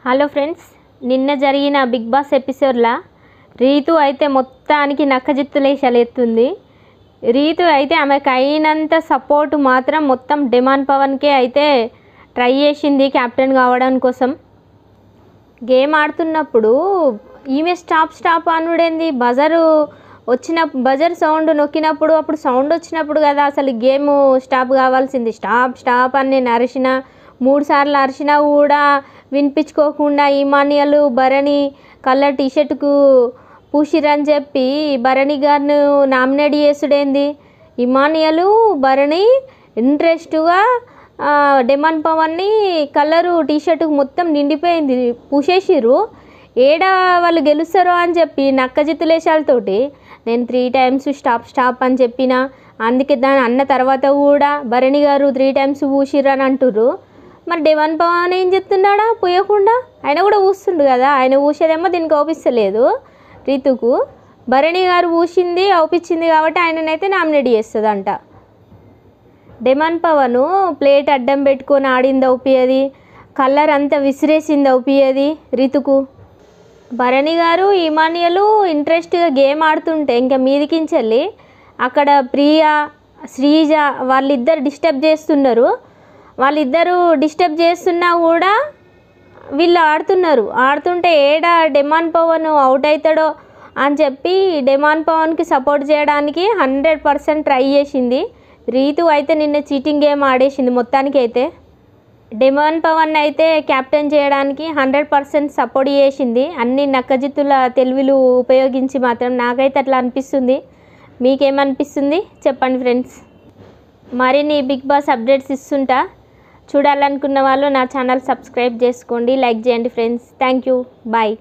Hello friends, నిన్న జరిగిన big boss ఎపిసోడ్లో రీతు అయితే మొత్తానికి నక్కజిత్తులేసలేస్తుంది. రీతు అయితే ఆమెకు అయినంత సపోర్ట్ మాత్రం మొత్తం డిమాండ్ పవన్కే అయితే ట్రై చేసింది క్యాప్టెన్ కావడం కోసం. గేమ్ ఆడుతున్నప్పుడు ఈమె స్టాప్ అనుడేంది, బజర్ సౌండ్ నొక్కినప్పుడు అప్పుడు సౌండ్ వచ్చినప్పుడు కదా అసలు గేమ్ స్టాప్ కావాల్సింది. స్టాప్ అని నేను అరిచిన 3 సార్లు అరిచినా కూడా వినిపించుకోకుండా ఇమానియల్ భరణి కలర్ టీషర్ట్కు పూసిరని చెప్పి భరణి గారిని నామినేట్ చేసుడేంది. ఇమానియల్ భరణి ఇంట్రెస్ట్గా డిమాండ్ పవన్ని కలరు టీషర్ట్కు మొత్తం నిండిపోయింది, పూసేసిర్రు. ఏడా వాళ్ళు గెలుస్తారో అని చెప్పి నక్కజిత్తులేశాలతోటి నేను 3 టైమ్స్ స్టాప్ అని చెప్పిన. అందుకే దాన్ని అన్న తర్వాత కూడా భరణి గారు 3 టైమ్స్ పూసిర్రు అని అంటుర్రు. మరి డిమాండ్ పవన్ ఏం చెప్తున్నాడా పోయకుండా? ఆయన కూడా పూస్తుండు కదా, ఆయన పూసేదేమో దీనికి అవుపిస్తలేదు రీతుకు. భరణి గారు పూసింది అవుపించింది కాబట్టి ఆయననైతే నామినేట్ చేస్తుందంట. డిమాండ్ పవన్ ప్లేట్ అడ్డం పెట్టుకొని ఆడింది అవుపియది, కలర్ అంతా విసిరేసింది అవుపియది రీతుకు. భరణి గారు ఇమానియలు ఇంట్రెస్ట్గా గేమ్ ఆడుతుంటే ఇంకా మీదికించెళ్ళి అక్కడ ప్రియా శ్రీజ వాళ్ళిద్దరు డిస్టర్బ్ చేస్తున్నారు. వాళ్ళిద్దరూ డిస్టర్బ్ చేస్తున్నా కూడా వీళ్ళు ఆడుతుంటే ఏడా డిమాండ్ పవన్ అవుట్ అవుతాడో అని చెప్పి డిమాండ్ పవన్కి సపోర్ట్ చేయడానికి 100% ట్రై చేసింది రీతు. అయితే నిన్న చీటింగ్ గేమ్ ఆడేసింది మొత్తానికి. అయితే డిమాండ్ పవన్ అయితే క్యాప్టెన్ చేయడానికి 100% సపోర్ట్ చేసింది, అన్ని నక్కజిత్తుల తెలివిలు ఉపయోగించి మాత్రం. నాకైతే అట్లా అనిపిస్తుంది. మీకేమనిపిస్తుంది చెప్పండి ఫ్రెండ్స్. మరిన్ని బిగ్ బాస్ అప్డేట్స్ ఇస్తుంటా, చూడాలనుకున్న వాళ్ళు నా ఛానల్ సబ్స్క్రైబ్ చేసుకోండి, లైక్ చేయండి ఫ్రెండ్స్. Thank you, bye.